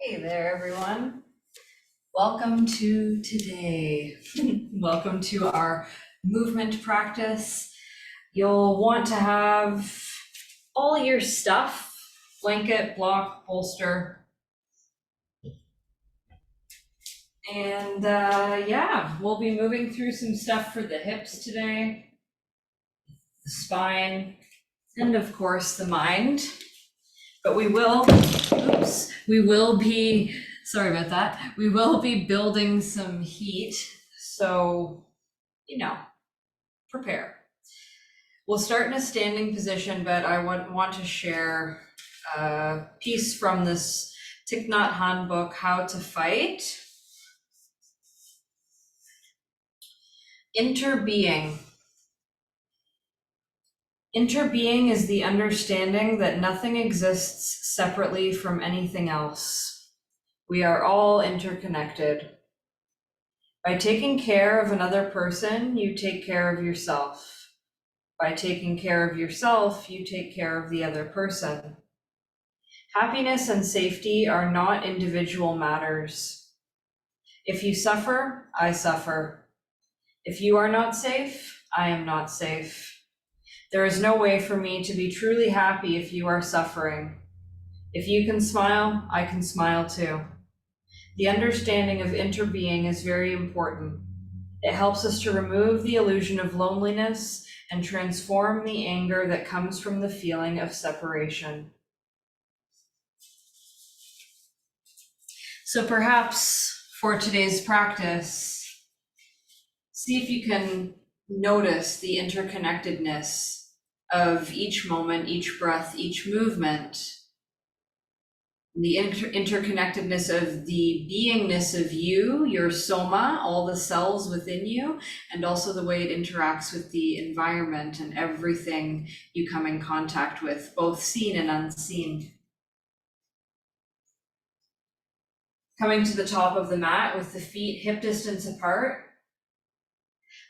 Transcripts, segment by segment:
Hey there, everyone. Welcome to today. Welcome to our movement practice. You'll want to have all your stuff, blanket, block, bolster. And yeah, we'll be moving through some stuff for the hips today, the spine, and of course the mind. But we will be, sorry about that, we will be building some heat, so, prepare. We'll start in a standing position, but I want to share a piece from this Thich Nhat Hanh book, How to Fight. Interbeing. Interbeing is the understanding that nothing exists separately from anything else. We are all interconnected. By taking care of another person, you take care of yourself. By taking care of yourself, you take care of the other person. Happiness and safety are not individual matters. If you suffer, I suffer. If you are not safe, I am not safe. There is no way for me to be truly happy if you are suffering. If you can smile, I can smile too. The understanding of interbeing is very important. It helps us to remove the illusion of loneliness and transform the anger that comes from the feeling of separation. So perhaps for today's practice, see if you can notice the interconnectedness of each moment, each breath, each movement, the interconnectedness of the beingness of you, your soma, all the cells within you, and also the way it interacts with the environment and everything you come in contact with, both seen and unseen. Coming to the top of the mat with the feet hip distance apart.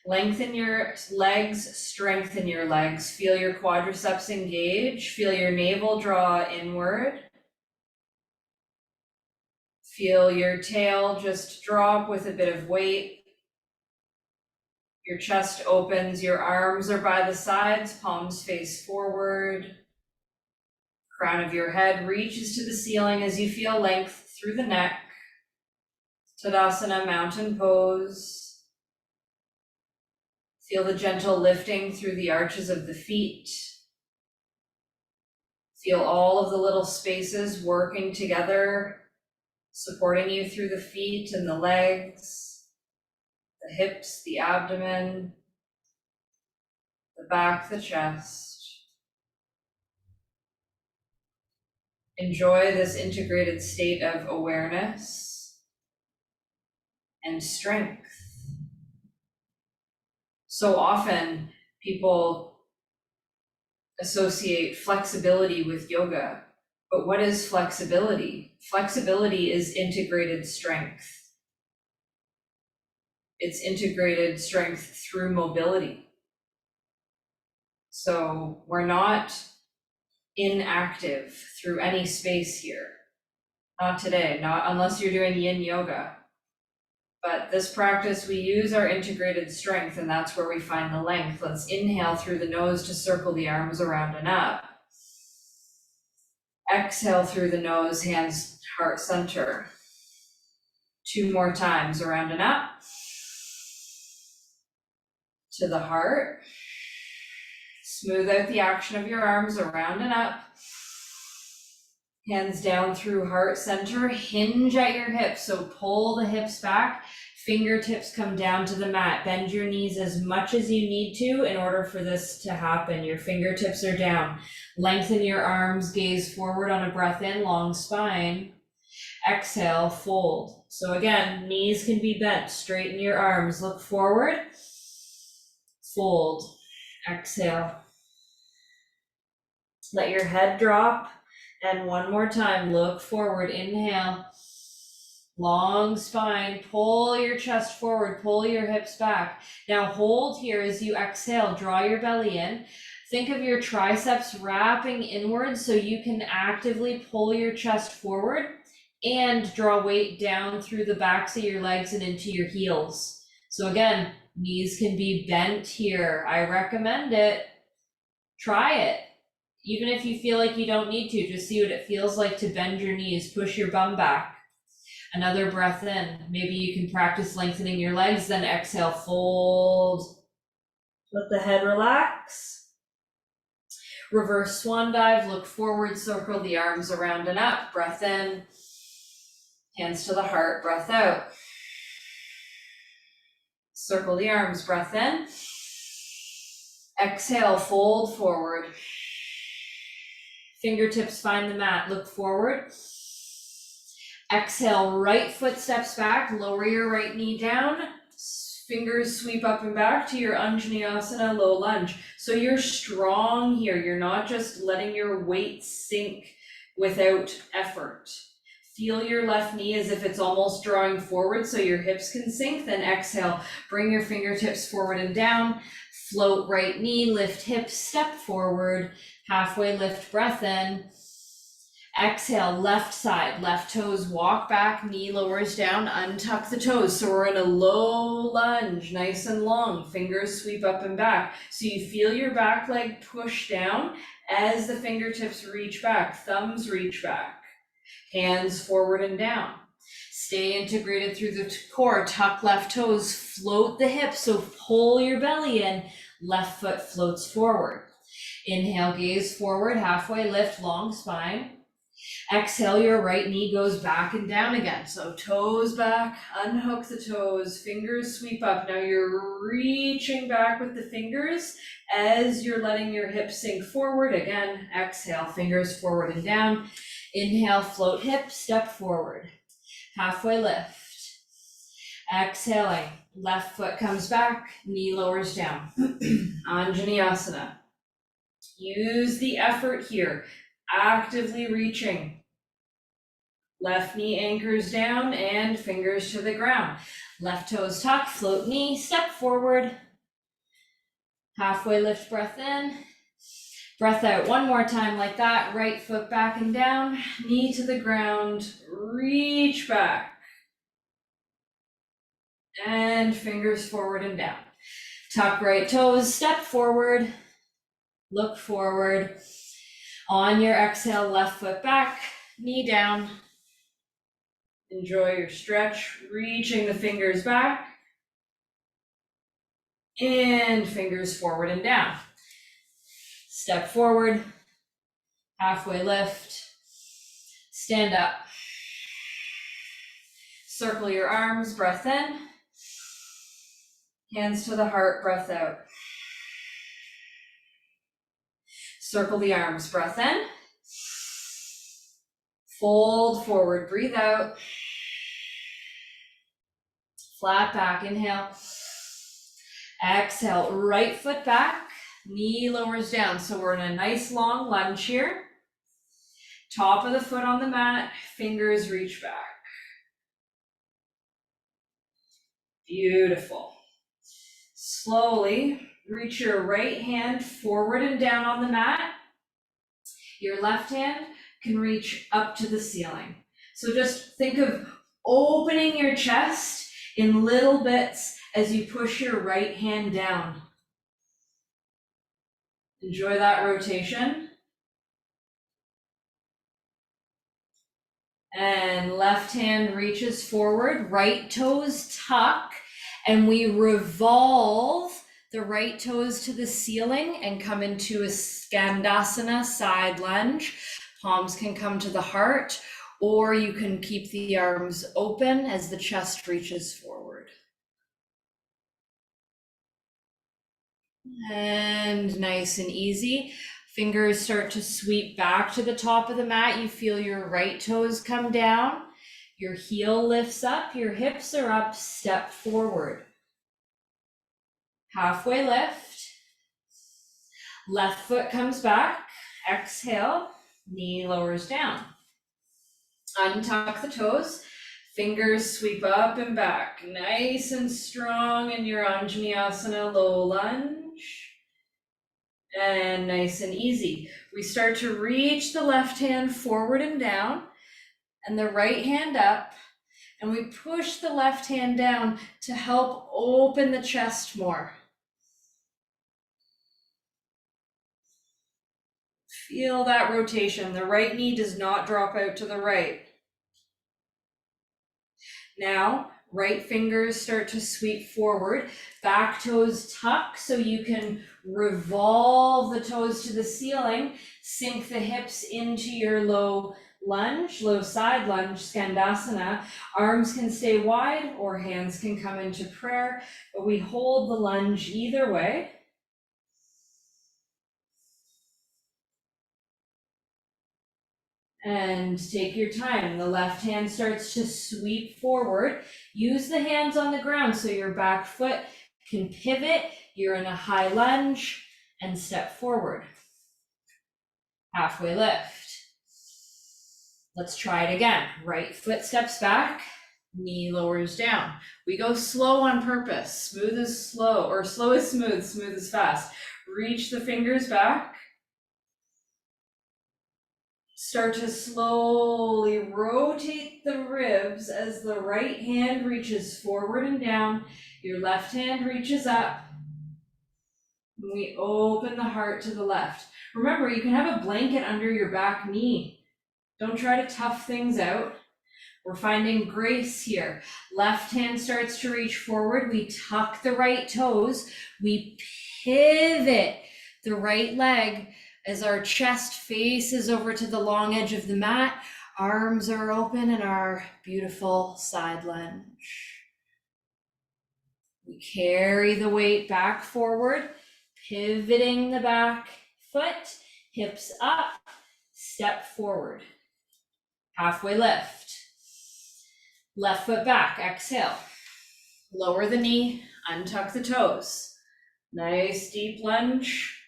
Lengthen your legs, strengthen your legs. Feel your quadriceps engage. Feel your navel draw inward. Feel your tail just drop with a bit of weight. Your chest opens, your arms are by the sides, palms face forward. Crown of your head reaches to the ceiling as you feel length through the neck. Tadasana, mountain pose. Feel the gentle lifting through the arches of the feet. Feel all of the little spaces working together, supporting you through the feet and the legs, the hips, the abdomen, the back, the chest. Enjoy this integrated state of awareness and strength. So often people associate flexibility with yoga, but what is flexibility? Flexibility is integrated strength. It's integrated strength through mobility. So we're not inactive through any space here. Not today, not unless you're doing yin yoga. But this practice, we use our integrated strength, and that's where we find the length. Let's inhale through the nose to circle the arms around and up. Exhale through the nose, hands heart center. 2 more times, around and up. To the heart. Smooth out the action of your arms around and up. Hands down through heart center, hinge at your hips, so pull the hips back, fingertips come down to the mat, bend your knees as much as you need to in order for this to happen. Your fingertips are down. Lengthen your arms, gaze forward on a breath in, long spine. Exhale, fold. So again, knees can be bent, straighten your arms, look forward, fold, exhale. Let your head drop. And one more time, look forward, inhale, long spine, pull your chest forward, pull your hips back. Now hold here as you exhale, draw your belly in. Think of your triceps wrapping inward so you can actively pull your chest forward. and draw weight down through the backs of your legs and into your heels. So again, knees can be bent here. I recommend it. Try it. Even if you feel like you don't need to, just see what it feels like to bend your knees, push your bum back. Another breath in. Maybe you can practice lengthening your legs, then exhale, fold. Let the head relax. Reverse swan dive, look forward, circle the arms around and up, breath in. Hands to the heart, breath out. Circle the arms, breath in. Exhale, fold forward. Fingertips find the mat, look forward. Exhale, right foot steps back, lower your right knee down. Fingers sweep up and back to your Anjaneyasana low lunge. So you're strong here. You're not just letting your weight sink without effort. Feel your left knee as if it's almost drawing forward so your hips can sink. Then exhale, bring your fingertips forward and down. Float right knee, lift hips, step forward. Halfway lift, breath in. Exhale, left side, left toes walk back, knee lowers down, untuck the toes. So we're in a low lunge, nice and long, fingers sweep up and back. So you feel your back leg push down as the fingertips reach back, thumbs reach back, hands forward and down. Stay integrated through the core, tuck left toes, float the hips, so pull your belly in, left foot floats forward. Inhale, gaze forward, halfway lift, long spine. Exhale, your right knee goes back and down again. So toes back, unhook the toes, fingers sweep up. Now you're reaching back with the fingers as you're letting your hips sink forward. Again, exhale, fingers forward and down. Inhale, float hips, step forward. Halfway lift. Exhaling, left foot comes back, knee lowers down. Anjaneyasana. Use the effort here. Actively reaching. Left knee anchors down and fingers to the ground. Left toes tuck, float knee, step forward. Halfway lift, breath in. Breath out one more time like that. Right foot back and down, knee to the ground, reach back. And fingers forward and down. Tuck right toes, step forward, look forward. On your exhale, left foot back, knee down. Enjoy your stretch, reaching the fingers back. And fingers forward and down. Step forward, halfway lift, stand up. Circle your arms, breath in. Hands to the heart, breath out. Circle the arms, breath in. Fold forward, breathe out. Flat back, inhale. Exhale, right foot back, knee lowers down. So we're in a nice long lunge here. Top of the foot on the mat, fingers reach back. Beautiful. Slowly reach your right hand forward and down on the mat. Your left hand can reach up to the ceiling. So just think of opening your chest in little bits as you push your right hand down. Enjoy that rotation. And left hand reaches forward, right toes tuck, and we revolve the right toes to the ceiling and come into a skandasana side lunge. Palms can come to the heart, or you can keep the arms open as the chest reaches forward. And nice and easy. Fingers start to sweep back to the top of the mat. You feel your right toes come down. Your heel lifts up. Your hips are up. Step forward. Halfway lift. Left foot comes back. Exhale. Knee lowers down. Untuck the toes. Fingers sweep up and back. Nice and strong in your Anjaneyasana low lunge. And nice and easy. We start to reach the left hand forward and down. and the right hand up, and we push the left hand down to help open the chest more. Feel that rotation. The right knee does not drop out to the right. Now, right fingers start to sweep forward, back toes tuck so you can revolve the toes to the ceiling, sink the hips into your low lunge, low side lunge, skandasana. Arms can stay wide or hands can come into prayer, but we hold the lunge either way. And take your time. The left hand starts to sweep forward. Use the hands on the ground so your back foot can pivot. You're in a high lunge and step forward. Halfway lift. Let's try it again. Right foot steps back, knee lowers down. We go slow on purpose. Smooth is slow, or slow is smooth, smooth is fast. Reach the fingers back. Start to slowly rotate the ribs as the right hand reaches forward and down. Your left hand reaches up. We open the heart to the left. Remember, you can have a blanket under your back knee. Don't try to tough things out. We're finding grace here. Left hand starts to reach forward. We tuck the right toes. We pivot the right leg as our chest faces over to the long edge of the mat. Arms are open in our beautiful side lunge. We carry the weight back forward, pivoting the back foot, hips up, step forward. Halfway lift. Left foot back, exhale. Lower the knee, untuck the toes. Nice deep lunge.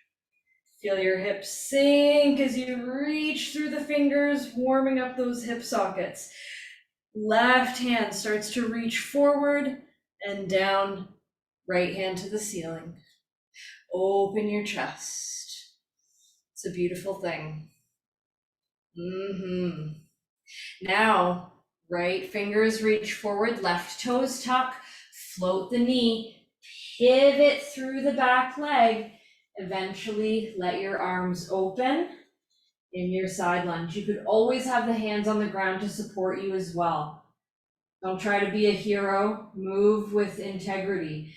Feel your hips sink as you reach through the fingers, warming up those hip sockets. Left hand starts to reach forward and down, right hand to the ceiling. Open your chest. It's a beautiful thing. Now, right fingers reach forward, left toes tuck, float the knee, pivot through the back leg. Eventually, let your arms open in your side lunge. You could always have the hands on the ground to support you as well. Don't try to be a hero. Move with integrity.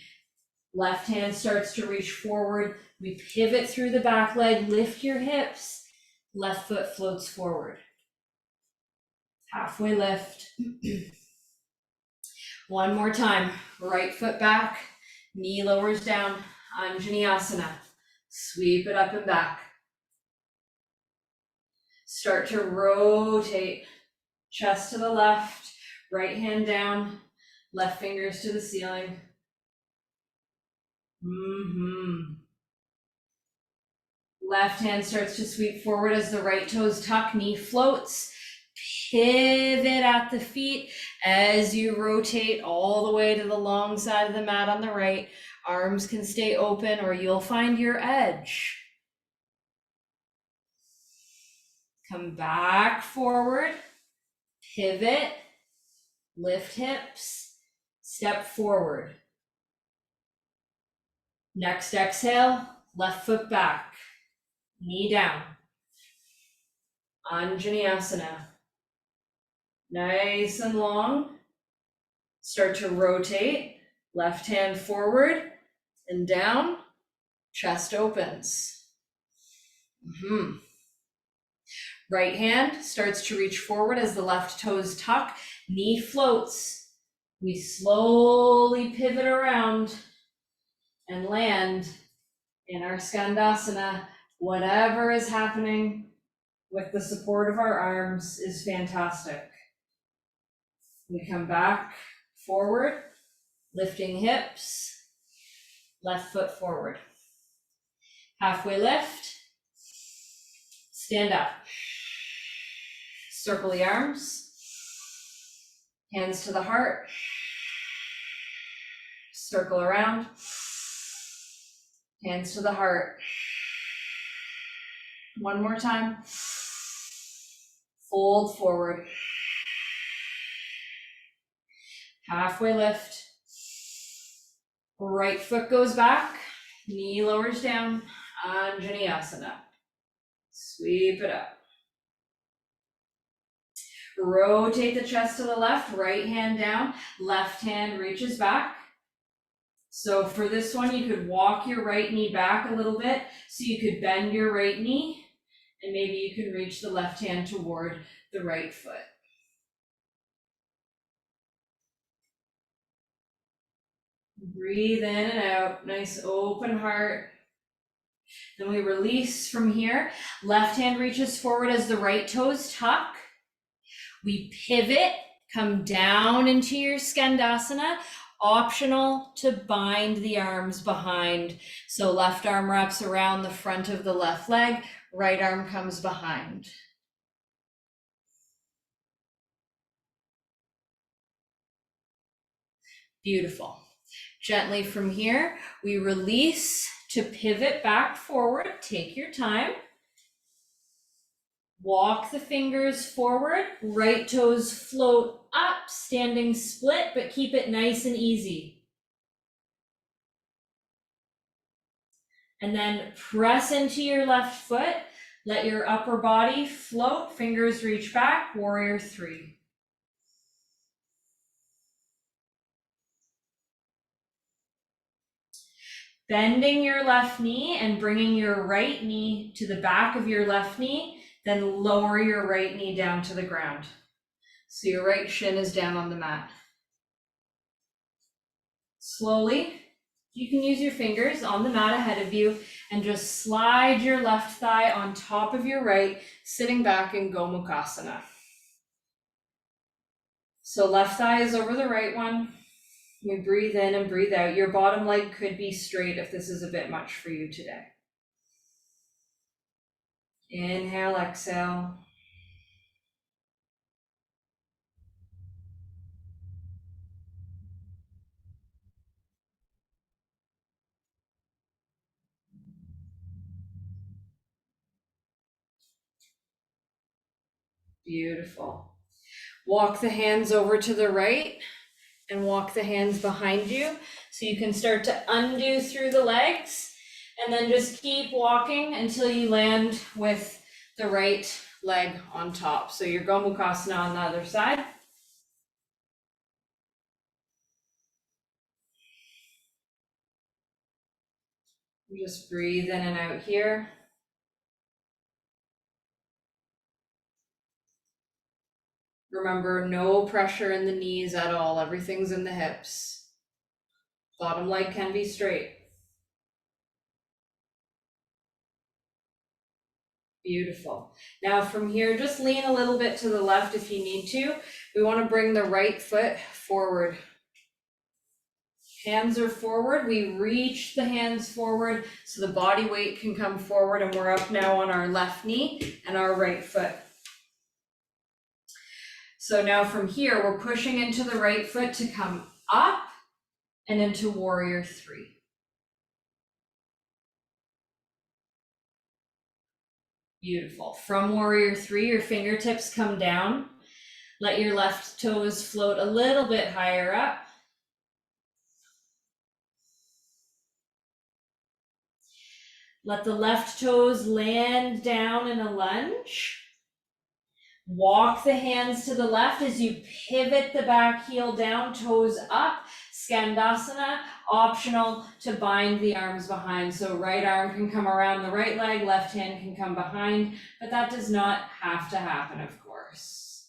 Left hand starts to reach forward. We pivot through the back leg, lift your hips. Left foot floats forward. Halfway lift. One more time. Right foot back, knee lowers down, Anjaneyasana. Sweep it up and back. Start to rotate. Chest to the left, right hand down, left fingers to the ceiling. Left hand starts to sweep forward as the right toes tuck, knee floats. Pivot at the feet as you rotate all the way to the long side of the mat on the right. Arms can stay open or you'll find your edge. Come back forward, pivot, lift hips, step forward. Next exhale, left foot back, knee down. Anjaneyasana. Nice and long. Start to rotate, left hand forward and down, chest opens. Right hand starts to reach forward as the left toes tuck, knee floats. We slowly pivot around and land in our skandasana. Whatever is happening with the support of our arms is fantastic. We come back forward, lifting hips, left foot forward. Halfway lift, stand up. Circle the arms, hands to the heart, circle around, hands to the heart. One more time. Fold forward. Halfway lift. Right foot goes back, knee lowers down, Anjaneyasana. Sweep it up. Rotate the chest to the left, right hand down, left hand reaches back. So for this one, you could walk your right knee back a little bit, so you could bend your right knee, and maybe you can reach the left hand toward the right foot. Breathe in and out, nice open heart. Then we release from here. Left hand reaches forward as the right toes tuck. We pivot, come down into your skandasana. Optional to bind the arms behind. So left arm wraps around the front of the left leg, right arm comes behind. Beautiful. Gently from here, we release to pivot back forward. Take your time. Walk the fingers forward, right toes float up, standing split, but keep it nice and easy. And then press into your left foot, let your upper body float, fingers reach back, warrior three. Bending your left knee and bringing your right knee to the back of your left knee, then lower your right knee down to the ground. So your right shin is down on the mat. Slowly, you can use your fingers on the mat ahead of you and just slide your left thigh on top of your right, sitting back in Gomukhasana. So left thigh is over the right one. We breathe in and breathe out. Your bottom leg could be straight if this is a bit much for you today. Inhale, exhale. Beautiful. Walk the hands over to the right and walk the hands behind you. So you can start to undo through the legs and then just keep walking until you land with the right leg on top. So your Gomukhasana on the other side. Just breathe in and out here. Remember, no pressure in the knees at all. Everything's in the hips. Bottom leg can be straight. Beautiful. Now from here, just lean a little bit to the left if you need to. We want to bring the right foot forward. Hands are forward. We reach the hands forward so the body weight can come forward, and we're up now on our left knee and our right foot. So now from here, we're pushing into the right foot to come up and into warrior three. Beautiful. From warrior three, your fingertips come down. Let your left toes float a little bit higher up. Let the left toes land down in a lunge. Walk the hands to the left as you pivot the back heel down, toes up. Skandasana, optional to bind the arms behind. So right arm can come around the right leg, left hand can come behind, but that does not have to happen, of course.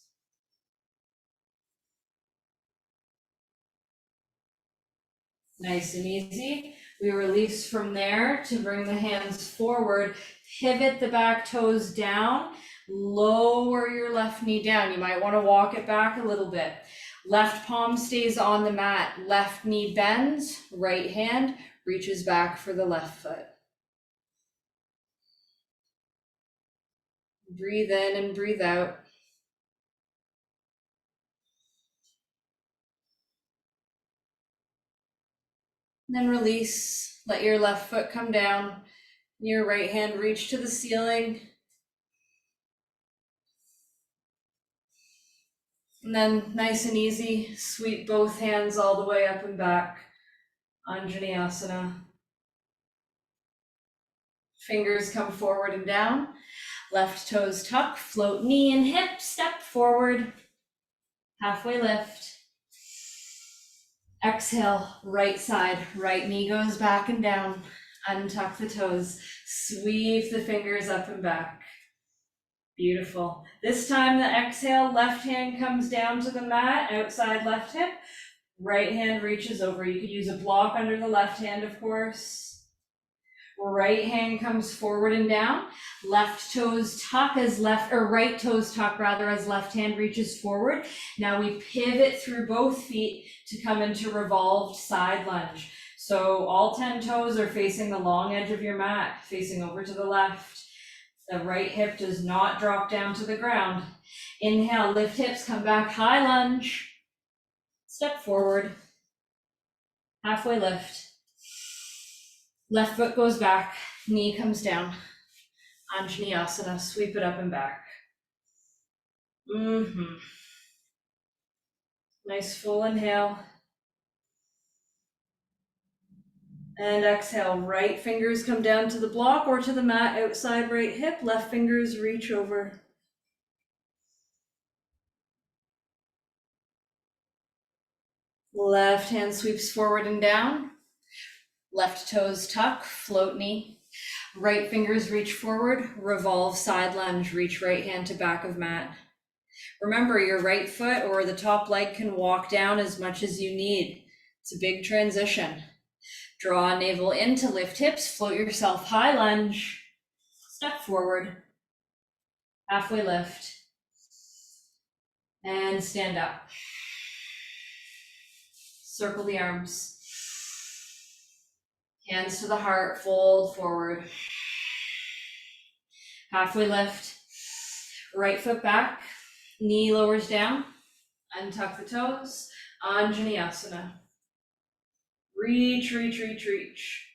Nice and easy. We release from there to bring the hands forward, pivot the back toes down, lower your left knee down. You might want to walk it back a little bit. Left palm stays on the mat, left knee bends, right hand reaches back for the left foot. Breathe in and breathe out. Then release, let your left foot come down, your right hand reach to the ceiling. And then nice and easy, sweep both hands all the way up and back. Anjaneyasana. Fingers come forward and down. Left toes tuck, float knee and hip, step forward. Halfway lift. Exhale, right side, right knee goes back and down. Untuck the toes, sweep the fingers up and back. Beautiful. This time the exhale, left hand comes down to the mat, outside left hip. Right hand reaches over. You could use a block under the left hand, of course. Right hand comes forward and down. Left toes tuck as left, or right toes tuck rather, as left hand reaches forward. Now we pivot through both feet to come into revolved side lunge. So all 10 toes are facing the long edge of your mat, facing over to the left. The right hip does not drop down to the ground. Inhale, lift hips, come back, high lunge. Step forward. Halfway lift. Left foot goes back, knee comes down. Anjaneyasana, sweep it up and back. Nice full inhale. And exhale, right fingers come down to the block or to the mat, outside right hip, left fingers reach over. Left hand sweeps forward and down. Left toes tuck, float knee. Right fingers reach forward, revolve side lunge, reach right hand to back of mat. Remember, your right foot or the top leg can walk down as much as you need. It's a big transition. Draw navel in to lift hips, float yourself, high lunge, step forward, halfway lift, and stand up. Circle the arms. Hands to the heart, fold forward. Halfway lift, right foot back, knee lowers down, untuck the toes, Anjaneyasana. Reach, reach, reach, reach.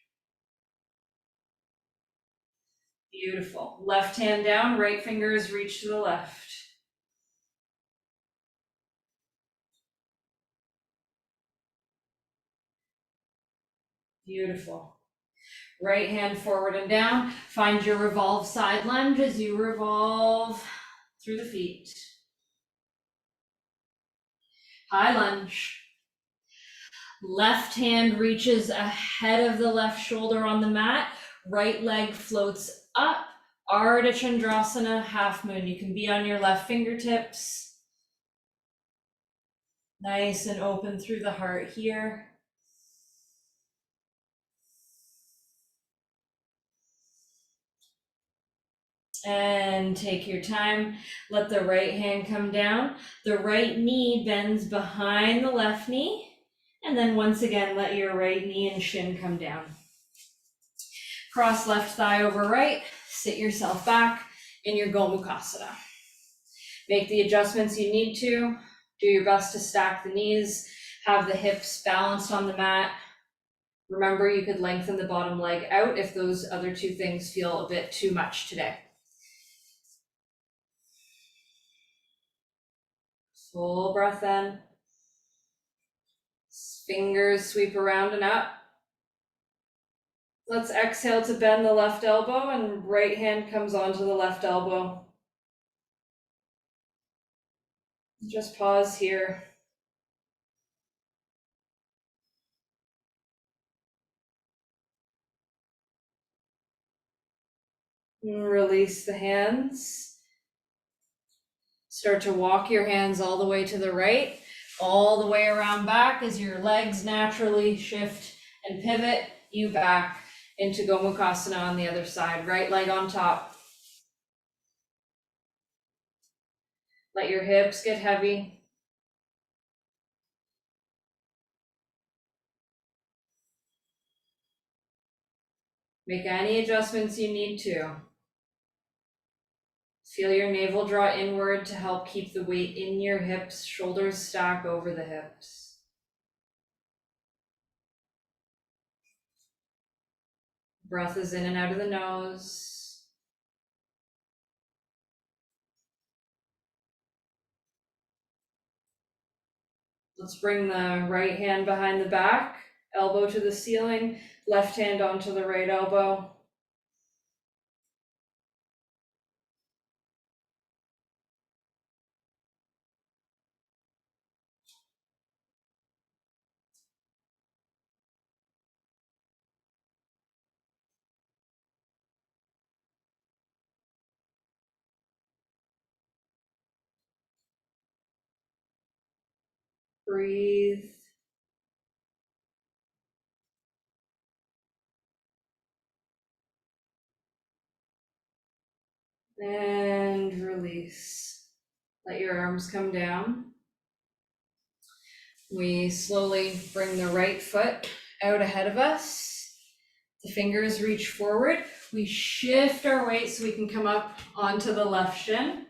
Beautiful. Left hand down, right fingers reach to the left. Beautiful. Right hand forward and down. Find your revolve side lunge as you revolve through the feet. High lunge. Left hand reaches ahead of the left shoulder on the mat. Right leg floats up. Ardha Chandrasana, half moon. You can be on your left fingertips. Nice and open through the heart here. And take your time. Let the right hand come down. The right knee bends behind the left knee. And then once again, let your right knee and shin come down. Cross left thigh over right. Sit yourself back in your Gomukhasana. Make the adjustments you need to. Do your best to stack the knees. Have the hips balanced on the mat. Remember, you could lengthen the bottom leg out if those other two things feel a bit too much today. Full breath in. Fingers sweep around and up. Let's exhale to bend the left elbow and right hand comes onto the left elbow. Just pause here. And release the hands. Start to walk your hands all the way to the right, all the way around back as your legs naturally shift and pivot you back into Gomukhasana on the other side. Right leg on top. Let your hips get heavy. Make any adjustments you need to. Feel your navel draw inward to help keep the weight in your hips, shoulders stack over the hips. Breath is in and out of the nose. Let's bring the right hand behind the back, elbow to the ceiling, left hand onto the right elbow. Breathe. And release. Let your arms come down. We slowly bring the right foot out ahead of us. The fingers reach forward. We shift our weight so we can come up onto the left shin.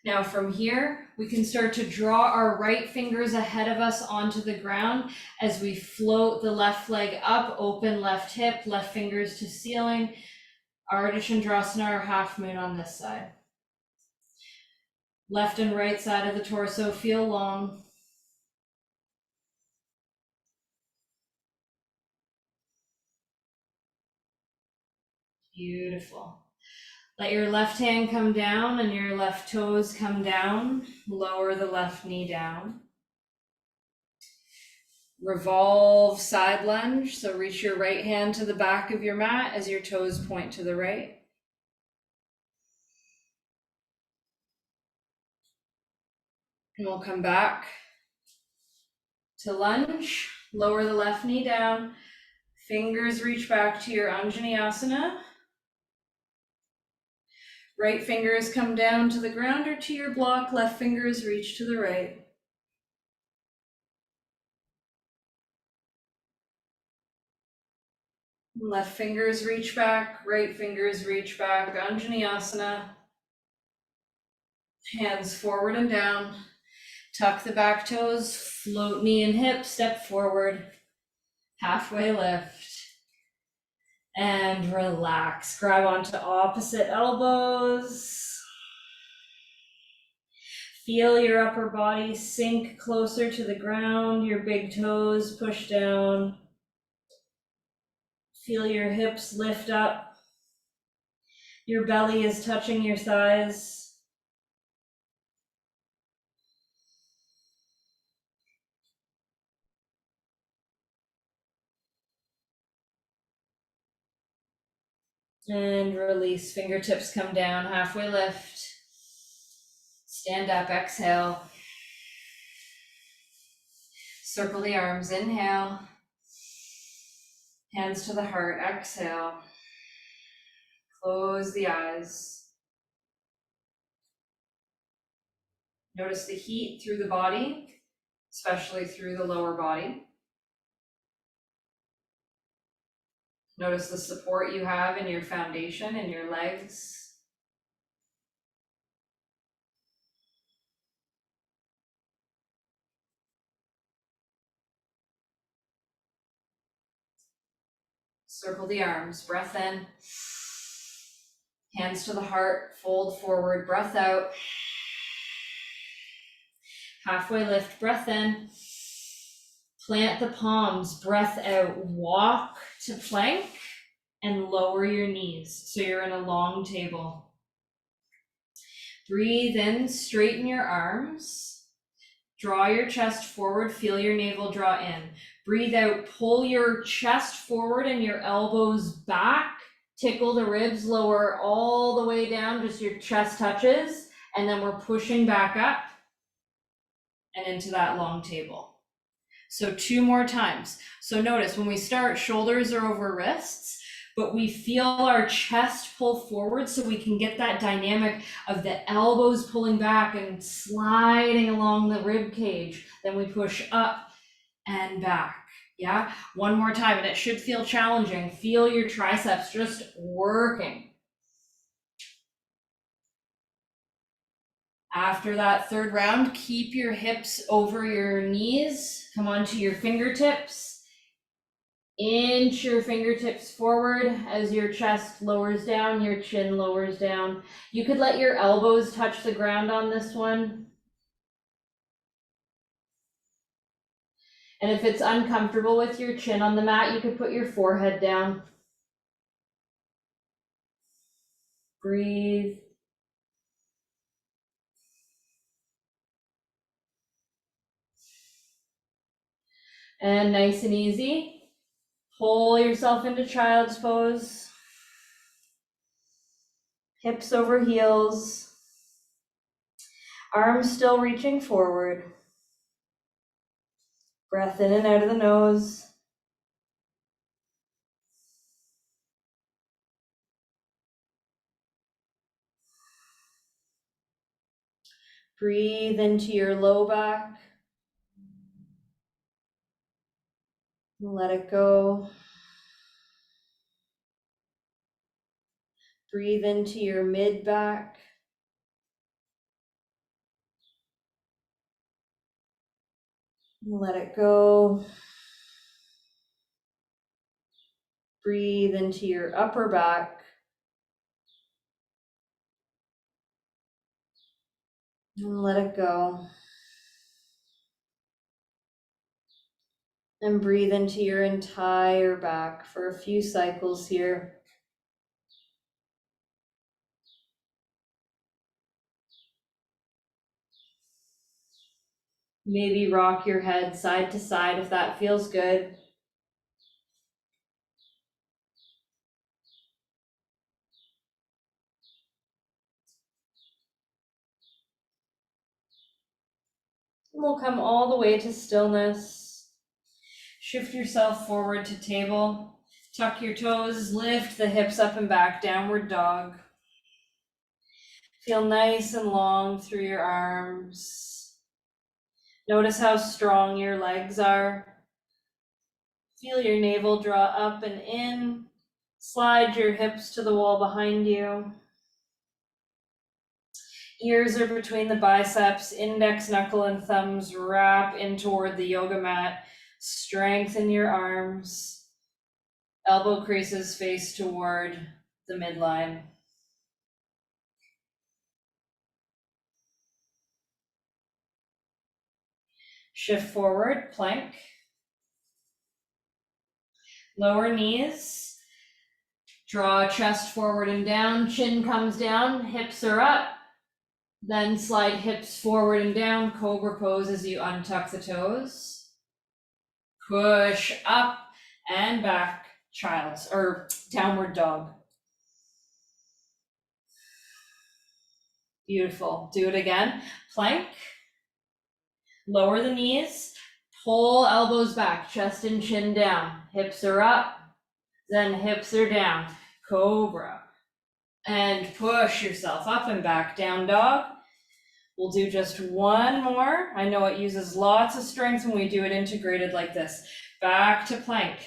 Now from here, we can start to draw our right fingers ahead of us onto the ground as we float the left leg up, open left hip, left fingers to ceiling. Ardha Chandrasana or half moon on this side. Left and right side of the torso feel long. Beautiful. Let your left hand come down and your left toes come down. Lower the left knee down. Revolve side lunge. So reach your right hand to the back of your mat as your toes point to the right. And we'll come back to lunge. Lower the left knee down. Fingers reach back to your Anjaneyasana. Right fingers come down to the ground or to your block. Left fingers reach to the right. Left fingers reach back, right fingers reach back, Anjaneyasana. Hands forward and down. Tuck the back toes, float knee and hip, step forward. Halfway lift. And relax. Grab onto opposite elbows. Feel your upper body sink closer to the ground, your big toes push down. Feel your hips lift up. Your belly is touching your thighs. And release, fingertips come down, halfway lift. Stand up, exhale. Circle the arms, inhale. Hands to the heart, exhale. Close the eyes. Notice the heat through the body, especially through the lower body. Notice the support you have in your foundation, in your legs. Circle the arms, breath in. Hands to the heart, fold forward, breath out. Halfway lift, breath in. Plant the palms, breath out. Walk to plank and lower your knees so you're in a long table. Breathe in, straighten your arms. Draw your chest forward, feel your navel draw in. Breathe out, pull your chest forward and your elbows back. Tickle the ribs, lower all the way down, just your chest touches. And then we're pushing back up and into that long table. So 2 more times. So notice when we start, shoulders are over wrists, but we feel our chest pull forward so we can get that dynamic of the elbows pulling back and sliding along the rib cage. Then we push up and back. Yeah, 1 more time, and it should feel challenging. Feel your triceps just working. After that 3rd round, keep your hips over your knees. Come onto your fingertips. Inch your fingertips forward as your chest lowers down, your chin lowers down. You could let your elbows touch the ground on this one. And if it's uncomfortable with your chin on the mat, you could put your forehead down. Breathe. And nice and easy, pull yourself into child's pose. Hips over heels. Arms still reaching forward. Breath in and out of the nose. Breathe into your low back. Let it go. Breathe into your mid back. Let it go. Breathe into your upper back. And let it go. And breathe into your entire back for a few cycles here. Maybe rock your head side to side if that feels good. We'll come all the way to stillness. Shift yourself forward to table. Tuck your toes, lift the hips up and back, downward dog. Feel nice and long through your arms. Notice how strong your legs are. Feel your navel draw up and in. Slide your hips to the wall behind you. Ears are between the biceps, index, knuckle, and thumbs wrap in toward the yoga mat. Strengthen your arms. Elbow creases face toward the midline. Shift forward, plank. Lower knees. Draw chest forward and down, chin comes down, hips are up. Then slide hips forward and down, cobra pose as you untuck the toes. Push up and back, child's or downward dog. Beautiful. Do it again. Plank. Lower the knees. Pull elbows back, chest and chin down. Hips are up. Then hips are down. Cobra. And push yourself up and back, down dog. We'll do just one more. I know it uses lots of strength when we do it integrated like this. Back to plank.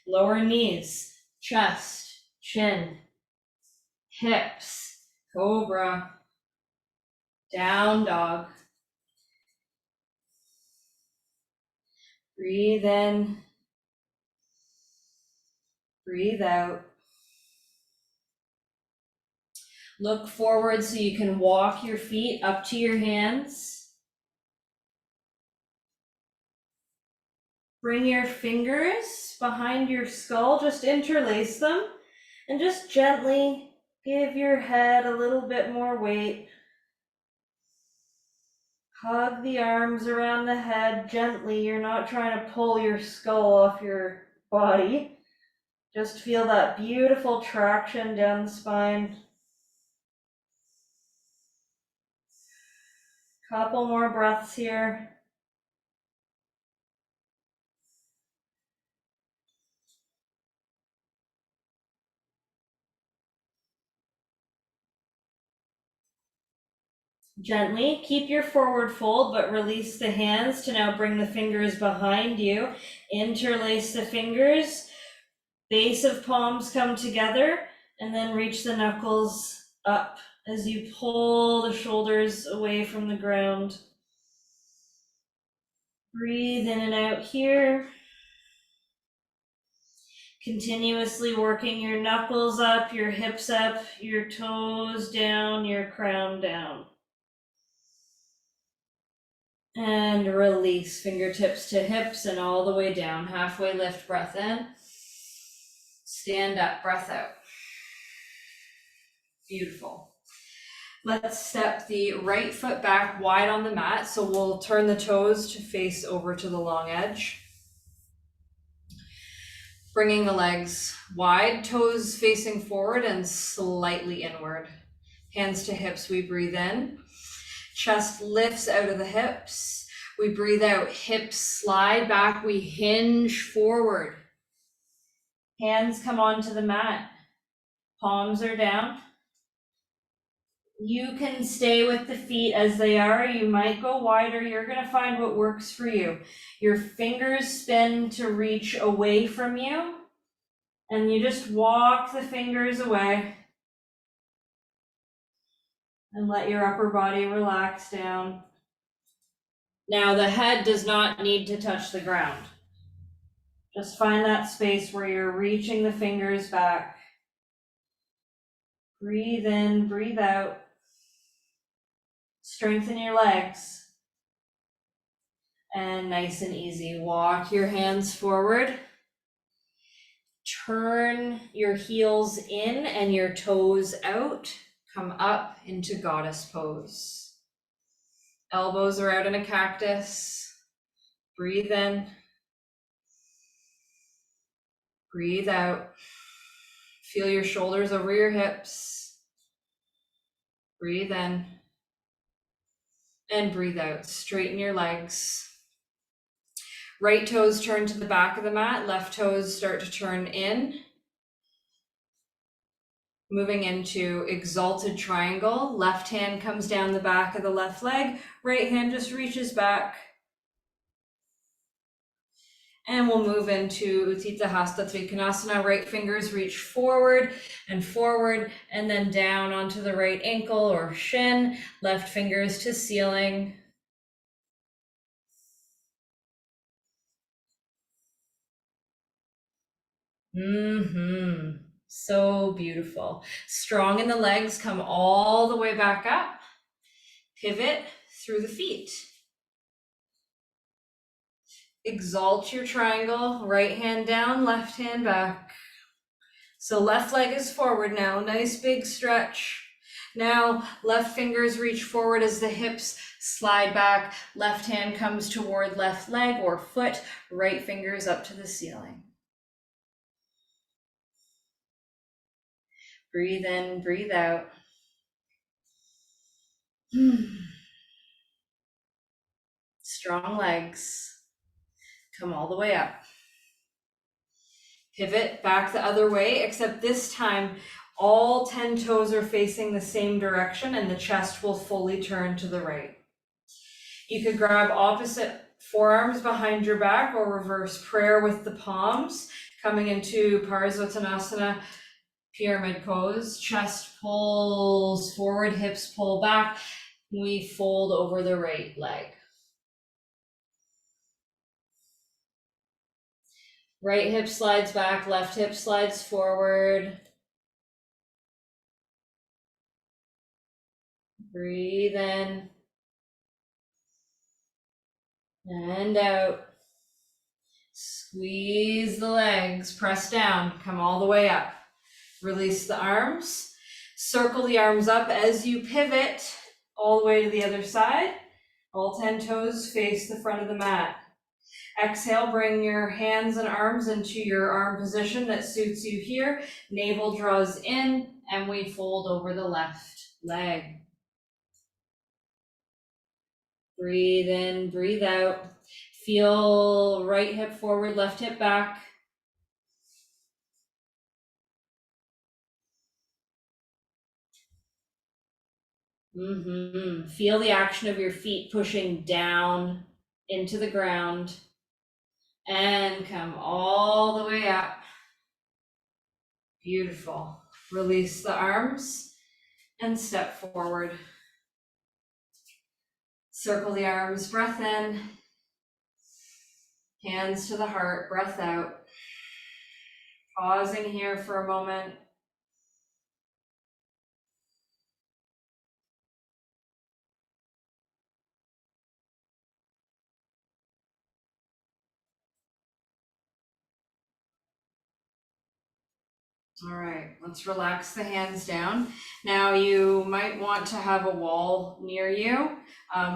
Lower knees, chest, chin, hips, cobra, down dog. Breathe in, breathe out. Look forward so you can walk your feet up to your hands. Bring your fingers behind your skull, just interlace them, and just gently give your head a little bit more weight. Hug the arms around the head gently. You're not trying to pull your skull off your body. Just feel that beautiful traction down the spine. Couple more breaths here. Gently keep your forward fold, but release the hands to now bring the fingers behind you. Interlace the fingers. Base of palms come together, and then reach the knuckles up as you pull the shoulders away from the ground. Breathe in and out here. Continuously working your knuckles up, your hips up, your toes down, your crown down. And release, fingertips to hips and all the way down. Halfway lift, breath in. Stand up, breath out. Beautiful. Let's step the right foot back wide on the mat. So we'll turn the toes to face over to the long edge. Bringing the legs wide, toes facing forward and slightly inward. Hands to hips, we breathe in. Chest lifts out of the hips. We breathe out, hips slide back, we hinge forward. Hands come onto the mat. Palms are down. You can stay with the feet as they are. You might go wider. You're going to find what works for you. Your fingers spin to reach away from you, and you just walk the fingers away. And let your upper body relax down. Now the head does not need to touch the ground. Just find that space where you're reaching the fingers back. Breathe in, breathe out. Strengthen your legs. And nice and easy, walk your hands forward. Turn your heels in and your toes out. Come up into goddess pose. Elbows are out in a cactus. Breathe in. Breathe out. Feel your shoulders over your hips. Breathe in. And breathe out. Straighten your legs. Right toes turn to the back of the mat. Left toes start to turn in. Moving into exalted triangle. Left hand comes down the back of the left leg. Right hand just reaches back. And we'll move into Utthita Hasta Trikonasana. Right fingers reach forward, and then down onto the right ankle or shin. Left fingers to ceiling. So beautiful. Strong in the legs, come all the way back up. Pivot through the feet. Exalt your triangle, right hand down, left hand back. So left leg is forward now, nice big stretch. Now left fingers reach forward as the hips slide back. Left hand comes toward left leg or foot, right fingers up to the ceiling. Breathe in, breathe out. Strong legs. Come all the way up. Pivot back the other way, except this time all 10 toes are facing the same direction and the chest will fully turn to the right. You could grab opposite forearms behind your back or reverse prayer with the palms, coming into Parsvottanasana, pyramid pose. Chest pulls forward, hips pull back. We fold over the right leg. Right hip slides back, left hip slides forward. Breathe in. And out. Squeeze the legs, press down, come all the way up. Release the arms. Circle the arms up as you pivot all the way to the other side. All 10 toes face the front of the mat. Exhale, bring your hands and arms into your arm position that suits you here. Navel draws in and we fold over the left leg. Breathe in, breathe out. Feel right hip forward, left hip back. Feel the action of your feet pushing down into the ground and come all the way up. Beautiful. Release the arms and step forward. Circle the arms, breath in. Hands to the heart, breath out. Pausing here for a moment. All right, let's relax the hands down. Now you might want to have a wall near you.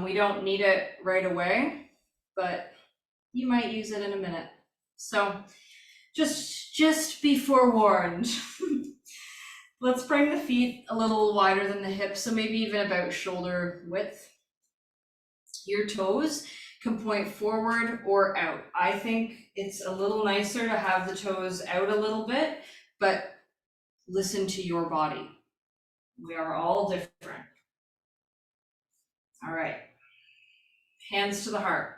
We don't need it right away, but you might use it in a minute. So just be forewarned. Let's bring the feet a little wider than the hips, so maybe even about shoulder width. Your toes can point forward or out. I think it's a little nicer to have the toes out a little bit, but listen to your body. We are all different. All right, hands to the heart.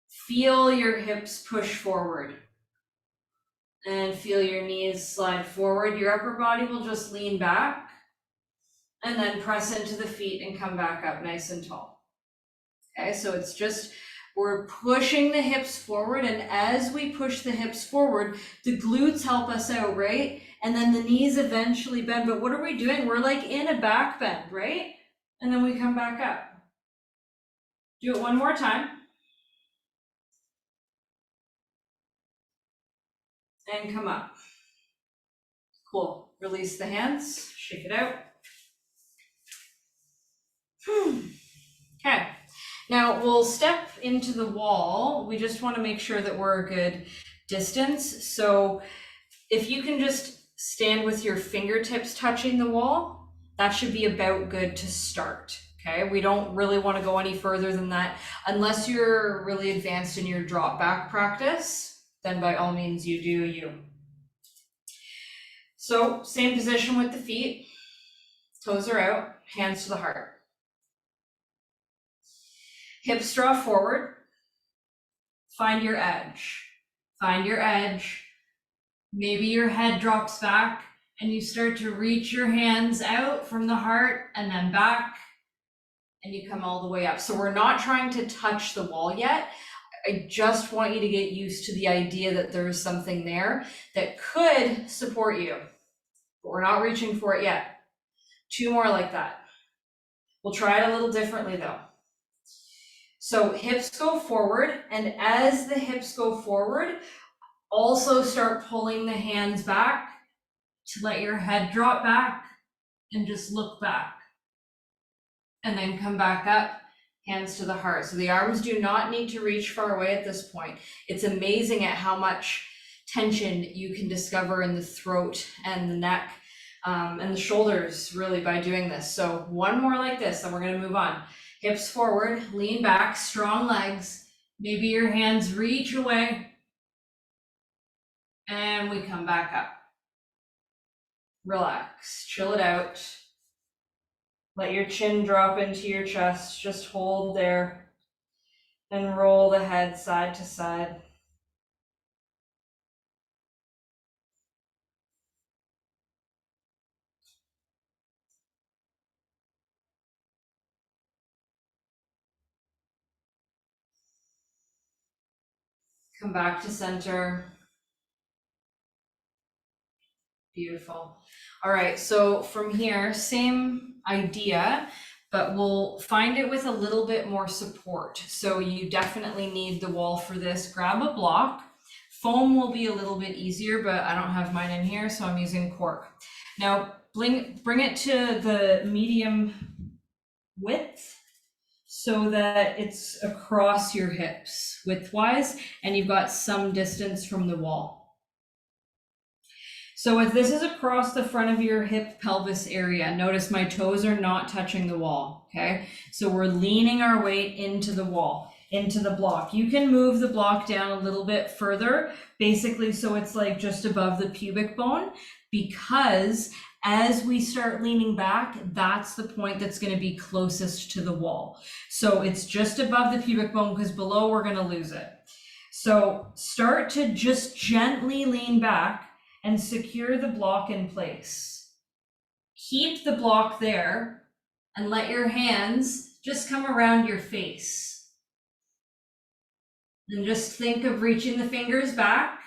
Feel your hips push forward and feel your knees slide forward. Your upper body will just lean back and then press into the feet and come back up nice and tall. Okay, so it's just, we're pushing the hips forward, and as we push the hips forward, the glutes help us out, right? And then the knees eventually bend, but what are we doing? We're like in a back bend, right? And then we come back up. Do it one more time. And come up. Cool. Release the hands, shake it out. Okay. Now we'll step into the wall. We just want to make sure that we're a good distance. So if you can just stand with your fingertips touching the wall, that should be about good to start. Okay, we don't really want to go any further than that unless you're really advanced in your drop back practice, then by all means you do you. So same position with the feet, toes are out, hands to the heart. Hips draw forward, find your edge, find your edge. Maybe your head drops back and you start to reach your hands out from the heart and then back, and you come all the way up. So we're not trying to touch the wall yet. I just want you to get used to the idea that there is something there that could support you, but we're not reaching for it yet. 2 more like that. We'll try it a little differently though. So hips go forward, and as the hips go forward, also start pulling the hands back to let your head drop back and just look back. And then come back up, hands to the heart. So the arms do not need to reach far away at this point. It's amazing at how much tension you can discover in the throat and the neck and the shoulders really by doing this. So 1 more like this, then we're going to move on. Hips forward, lean back, strong legs. Maybe your hands reach away. And we come back up. Relax, chill it out. Let your chin drop into your chest, just hold there and roll the head side to side. Come back to center. Beautiful. All right, so from here, same idea, but we'll find it with a little bit more support. So you definitely need the wall for this. Grab a block. Foam will be a little bit easier, but I don't have mine in here, so I'm using cork. Now, bring it to the medium width so that it's across your hips width-wise, and you've got some distance from the wall. So if this is across the front of your hip pelvis area, notice my toes are not touching the wall, okay? So we're leaning our weight into the wall, into the block. You can move the block down a little bit further, basically so it's like just above the pubic bone, because as we start leaning back, that's the point that's going to be closest to the wall. So it's just above the pubic bone, because below we're going to lose it. So start to just gently lean back and secure the block in place. Keep the block there and let your hands just come around your face. And just think of reaching the fingers back.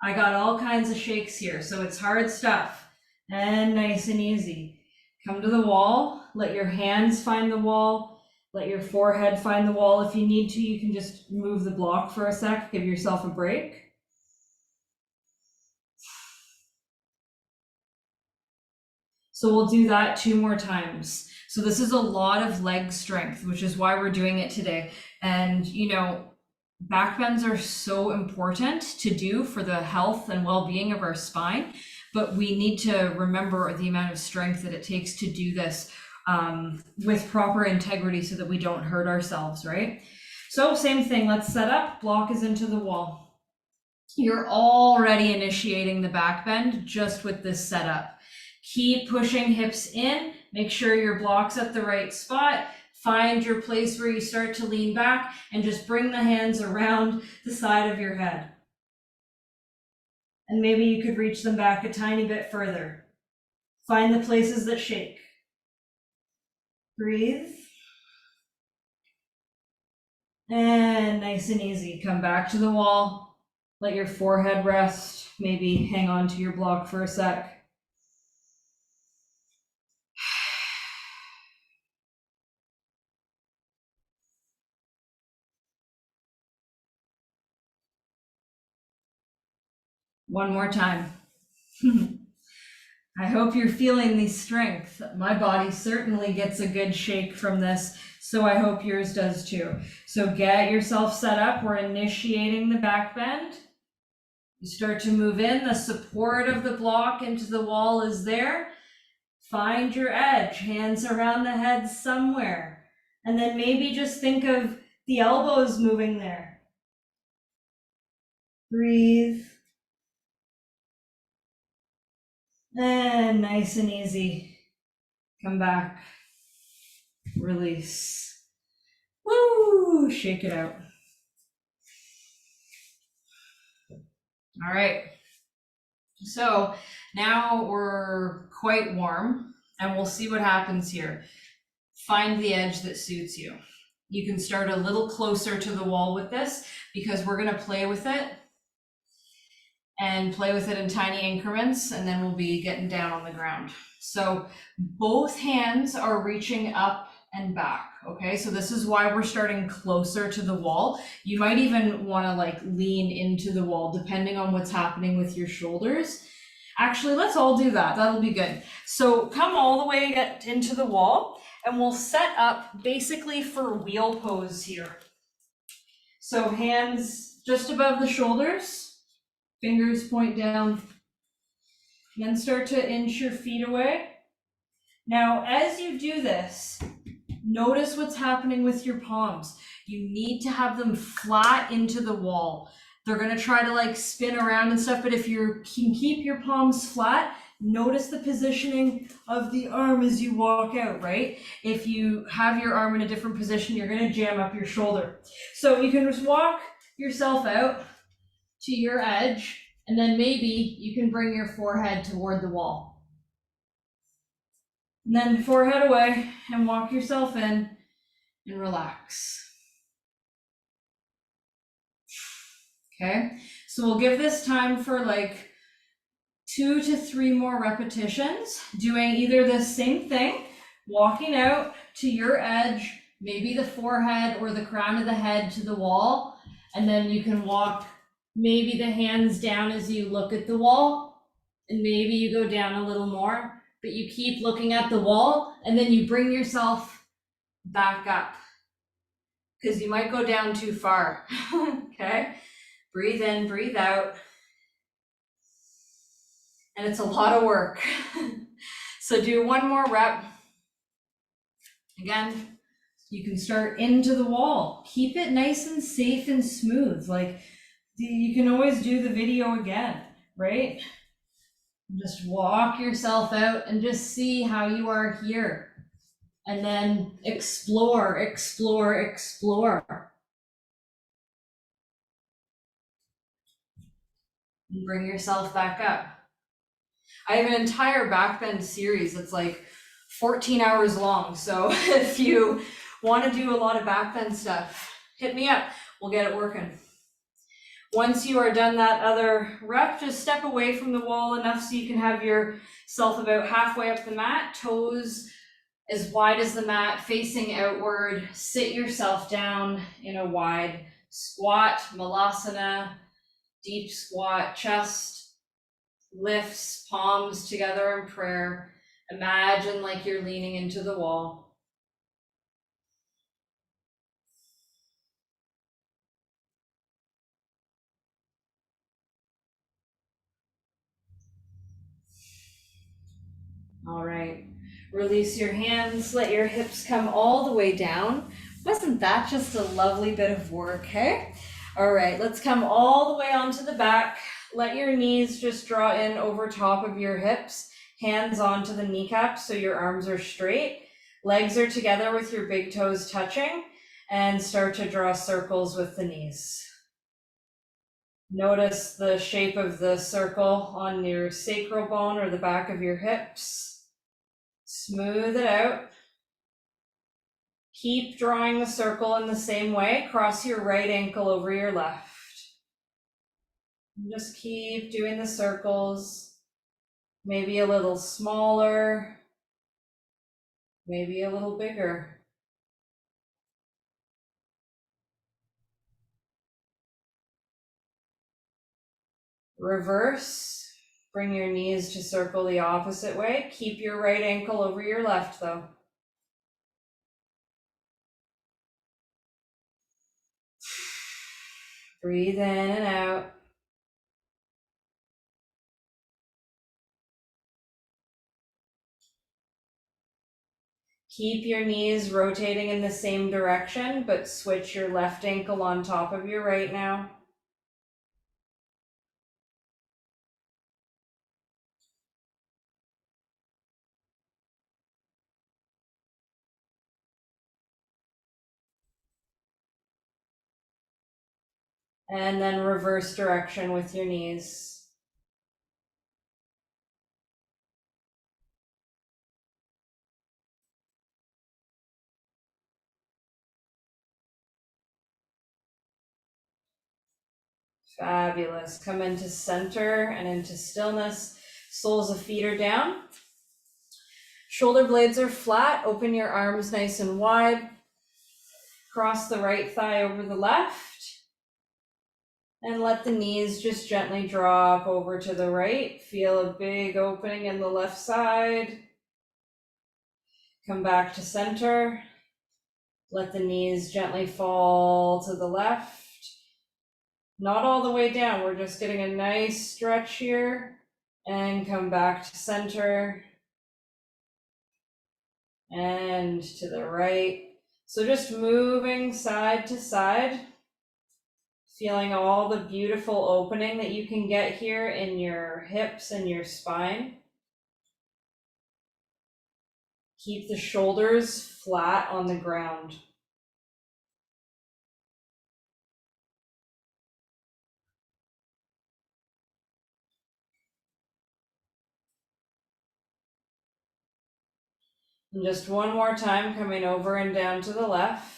I got all kinds of shakes here, so it's hard stuff and nice and easy. Come to the wall, let your hands find the wall, let your forehead find the wall. If you need to, you can just move the block for a sec, give yourself a break. So we'll do that 2 more times. So this is a lot of leg strength, which is why we're doing it today. And back bends are so important to do for the health and well-being of our spine, but we need to remember the amount of strength that it takes to do this with proper integrity so that we don't hurt ourselves, right? So same thing, let's set up, block is into the wall. You're already initiating the back bend just with this setup. Keep pushing hips in, make sure your block's at the right spot, find your place where you start to lean back, and just bring the hands around the side of your head. And maybe you could reach them back a tiny bit further. Find the places that shake. Breathe. And nice and easy, come back to the wall. Let your forehead rest, maybe hang on to your block for a sec. One more time. I hope you're feeling the strength. My body certainly gets a good shake from this, so I hope yours does too. So get yourself set up. We're initiating the back bend. You start to move in. The support of the block into the wall is there. Find your edge, hands around the head somewhere. And then maybe just think of the elbows moving there. Breathe. And nice and easy. Come back. Release. Woo! Shake it out. All right. So now we're quite warm and we'll see what happens here. Find the edge that suits you. You can start a little closer to the wall with this because we're going to play with it and play with it in tiny increments, and then we'll be getting down on the ground. So both hands are reaching up and back, okay? So this is why we're starting closer to the wall. You might even want to like lean into the wall depending on what's happening with your shoulders. Actually, let's all do that. That'll be good. So come all the way into the wall and we'll set up basically for wheel pose here. So hands just above the shoulders. Fingers point down, then start to inch your feet away. Now, as you do this, notice what's happening with your palms. You need to have them flat into the wall. They're gonna try to like spin around and stuff, but if you can keep your palms flat, notice the positioning of the arm as you walk out, right? If you have your arm in a different position, you're gonna jam up your shoulder. So you can just walk yourself out to your edge, and then maybe you can bring your forehead toward the wall. And then forehead away and walk yourself in and relax. Okay, so we'll give this time for like 2 to 3 more repetitions, doing either the same thing, walking out to your edge, maybe the forehead or the crown of the head to the wall, and then you can walk maybe the hands down as you look at the wall, and maybe you go down a little more, but you keep looking at the wall, and then you bring yourself back up, because you might go down too far, okay? Breathe in, breathe out, and it's a lot of work. So do 1 more rep. Again, you can start into the wall. Keep it nice and safe and smooth, like, you can always do the video again, right? Just walk yourself out and just see how you are here. And then explore, explore, explore. And bring yourself back up. I have an entire back bend series that's like 14 hours long. So if you want to do a lot of back bend stuff, hit me up. We'll get it working. Once you are done that other rep, just step away from the wall enough so you can have yourself about halfway up the mat, toes as wide as the mat, facing outward. Sit yourself down in a wide squat, malasana, deep squat, chest lifts, palms together in prayer. Imagine like you're leaning into the wall. All right. Release your hands, let your hips come all the way down. Wasn't that just a lovely bit of work, hey? All right, let's come all the way onto the back. Let your knees just draw in over top of your hips, hands onto the kneecaps so your arms are straight. Legs are together with your big toes touching, and start to draw circles with the knees. Notice the shape of the circle on your sacral bone or the back of your hips. Smooth it out. Keep drawing the circle in the same way. Cross your right ankle over your left. And just keep doing the circles. Maybe a little smaller, maybe a little bigger. Reverse. Bring your knees to circle the opposite way. Keep your right ankle over your left though. Breathe in and out. Keep your knees rotating in the same direction, but switch your left ankle on top of your right now. And then reverse direction with your knees. Fabulous. Come into center and into stillness. Soles of feet are down. Shoulder blades are flat. Open your arms nice and wide. Cross the right thigh over the left. And let the knees just gently drop over to the right. Feel a big opening in the left side. Come back to center. Let the knees gently fall to the left. Not all the way down. We're just getting a nice stretch here. And come back to center. And to the right. So just moving side to side. Feeling all the beautiful opening that you can get here in your hips and your spine. Keep the shoulders flat on the ground. And just one more time, coming over and down to the left.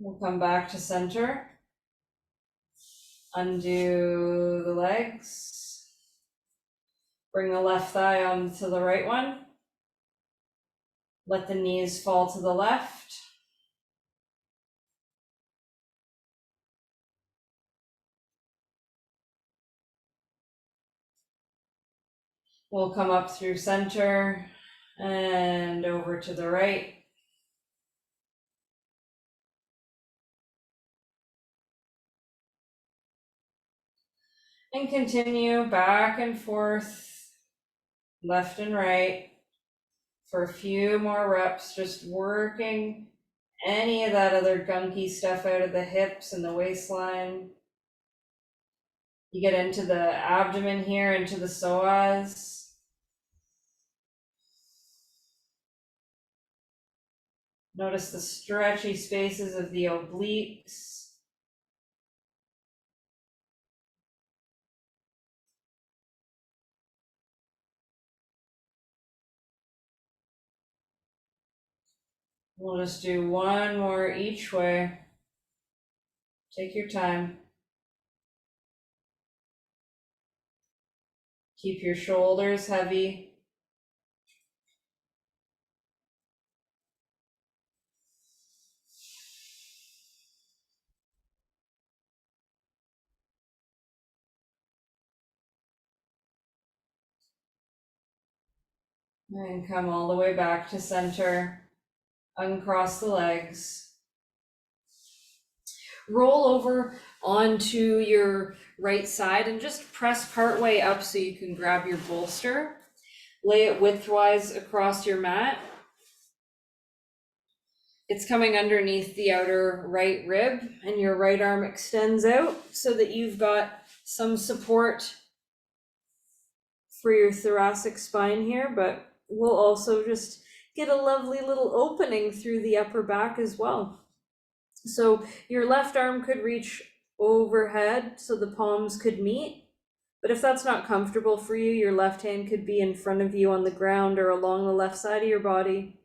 We'll come back to center. Undo the legs. Bring the left thigh onto the right one. Let the knees fall to the left. We'll come up through center and over to the right. And continue back and forth, left and right, for a few more reps, just working any of that other gunky stuff out of the hips and the waistline. You get into the abdomen here, into the psoas. Notice the stretchy spaces of the obliques. We'll just do one more each way. Take your time. Keep your shoulders heavy. And come all the way back to center. Uncross the legs. Roll over onto your right side and just press part way up so you can grab your bolster. Lay it widthwise across your mat. It's coming underneath the outer right rib, and your right arm extends out so that you've got some support for your thoracic spine here, but we'll also just get a lovely little opening through the upper back as well. So your left arm could reach overhead so the palms could meet. But if that's not comfortable for you, your left hand could be in front of you on the ground or along the left side of your body.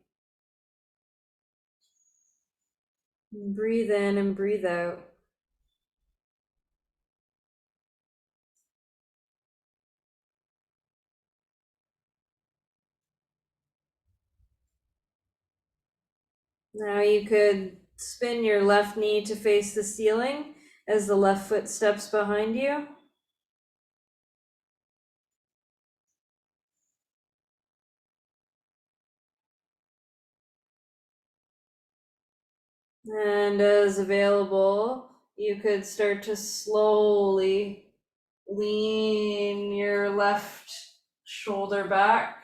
Breathe in and breathe out. Now you could spin your left knee to face the ceiling as the left foot steps behind you. And as available, you could start to slowly lean your left shoulder back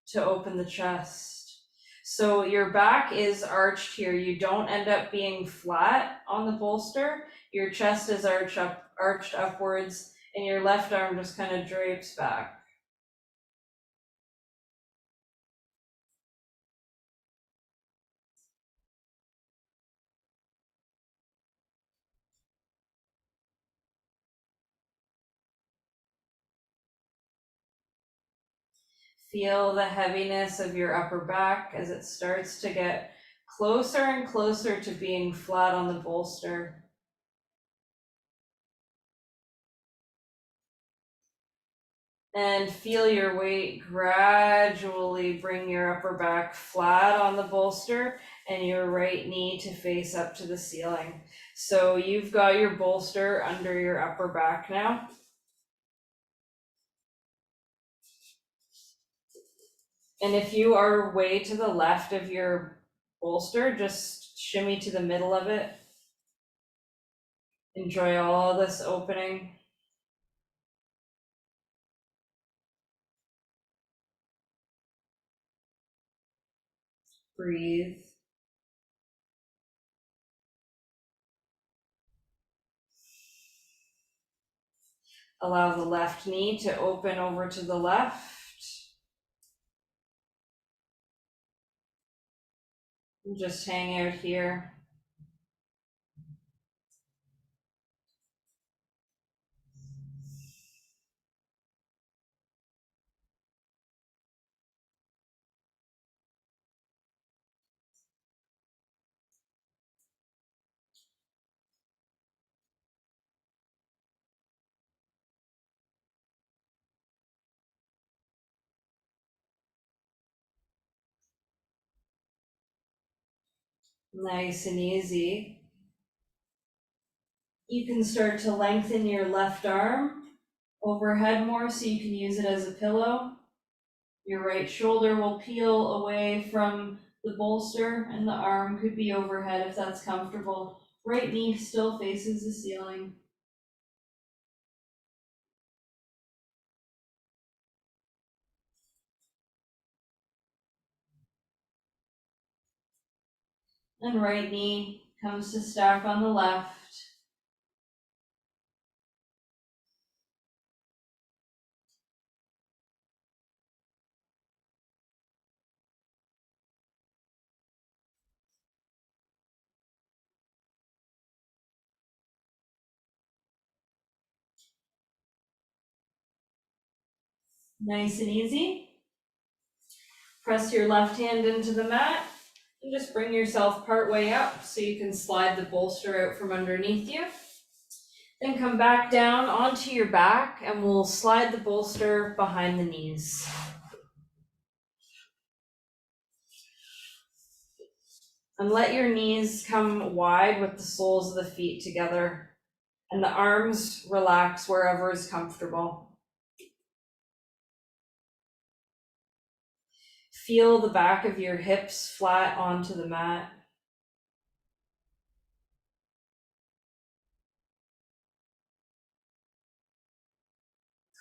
to open the chest. So your back is arched here. You don't end up being flat on the bolster. Your chest is arched upwards, and your left arm just kind of drapes back. Feel the heaviness of your upper back as it starts to get closer and closer to being flat on the bolster. And feel your weight gradually bring your upper back flat on the bolster and your right knee to face up to the ceiling. So you've got your bolster under your upper back now. And if you are way to the left of your bolster, just shimmy to the middle of it. Enjoy all this opening. Breathe. Allow the left knee to open over to the left. And just hang out here. Nice and easy. You can start to lengthen your left arm overhead more so you can use it as a pillow. Your right shoulder will peel away from the bolster and the arm could be overhead if that's comfortable. Right knee still faces the ceiling. And right knee comes to stack on the left. Nice and easy. Press your left hand into the mat and just bring yourself part way up so you can slide the bolster out from underneath you. Then come back down onto your back and we'll slide the bolster behind the knees. And let your knees come wide with the soles of the feet together and the arms relax wherever is comfortable. Feel the back of your hips flat onto the mat.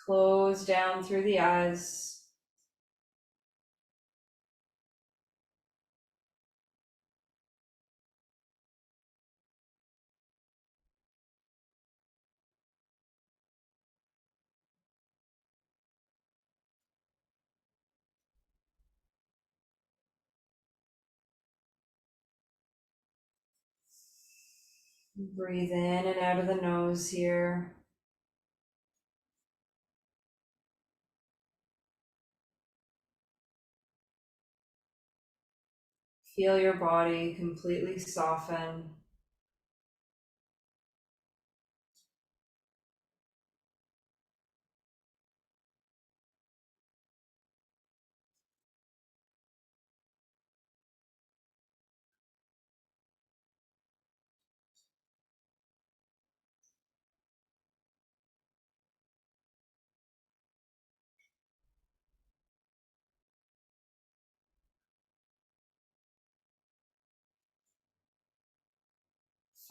Close down through the eyes. Breathe in and out of the nose here. Feel your body completely soften.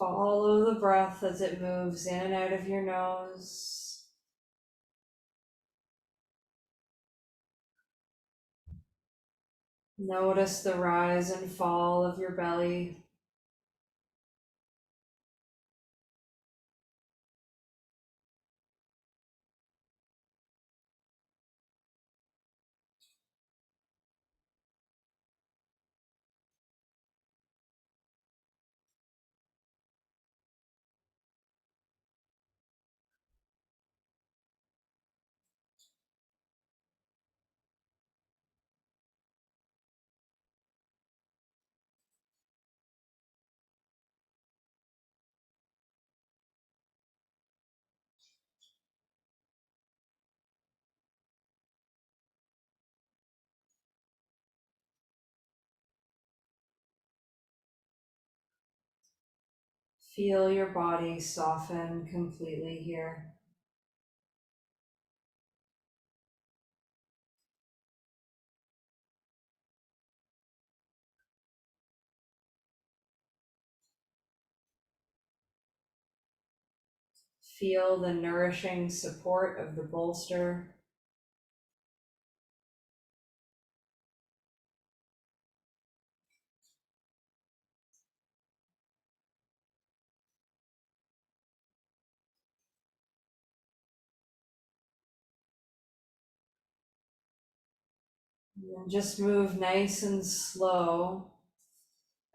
Follow the breath as it moves in and out of your nose. Notice the rise and fall of your belly. Feel your body soften completely here. Feel the nourishing support of the bolster. And just move nice and slow.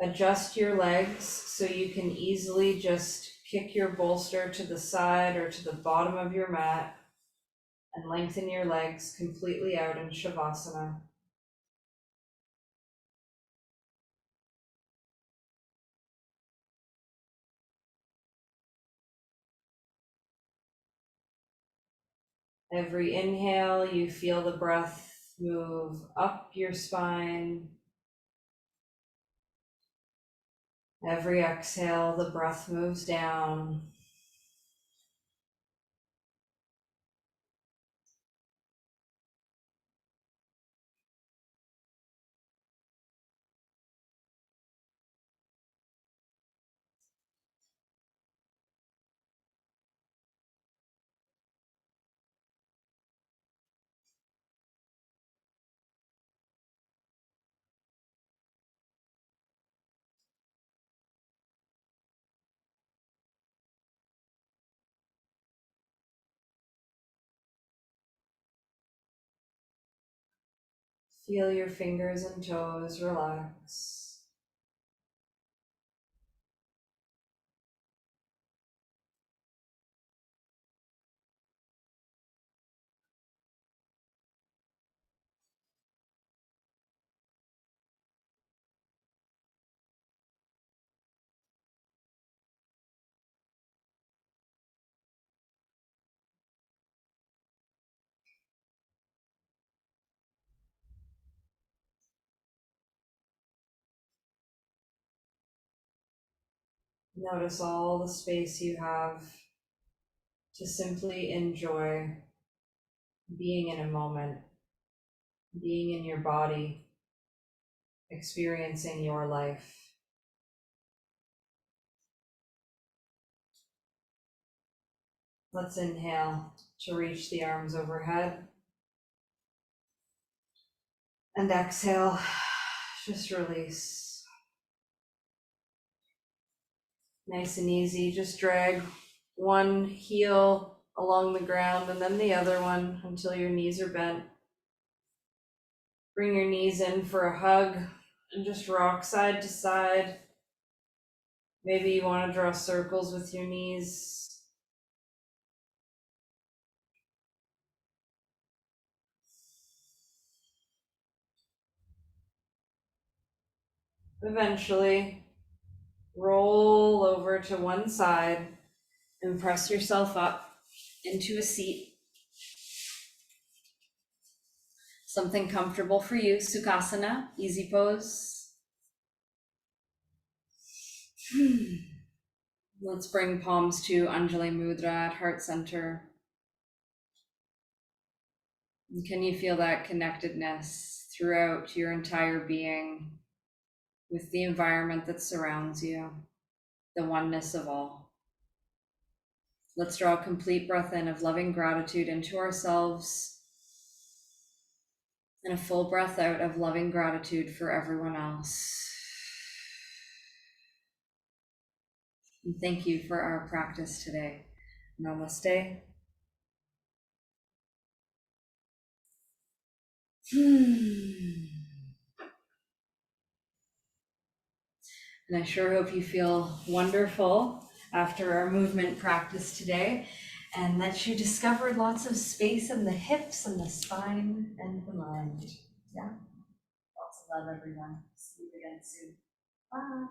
Adjust your legs so you can easily just kick your bolster to the side or to the bottom of your mat and lengthen your legs completely out in Shavasana. Every inhale, you feel the breath move up your spine. Every exhale, the breath moves down. Feel your fingers and toes relax. Notice all the space you have to simply enjoy being in a moment, being in your body. experiencing your life. Let's inhale to reach the arms overhead. And exhale, just release. Nice and easy, just drag one heel along the ground and then the other one until your knees are bent. Bring your knees in for a hug and just rock side to side. Maybe you want to draw circles with your knees. Eventually, roll over to one side and press yourself up into a seat. Something comfortable for you, Sukhasana, easy pose. Let's bring palms to Anjali Mudra at heart center. And can you feel that connectedness throughout your entire being with the environment that surrounds you, the oneness of all? Let's draw a complete breath in of loving gratitude into ourselves and a full breath out of loving gratitude for everyone else. And thank you for our practice today. Namaste. And I sure hope you feel wonderful after our movement practice today, and that you discovered lots of space in the hips and the spine and the mind. Yeah. Lots of love, everyone. See you again soon. Bye.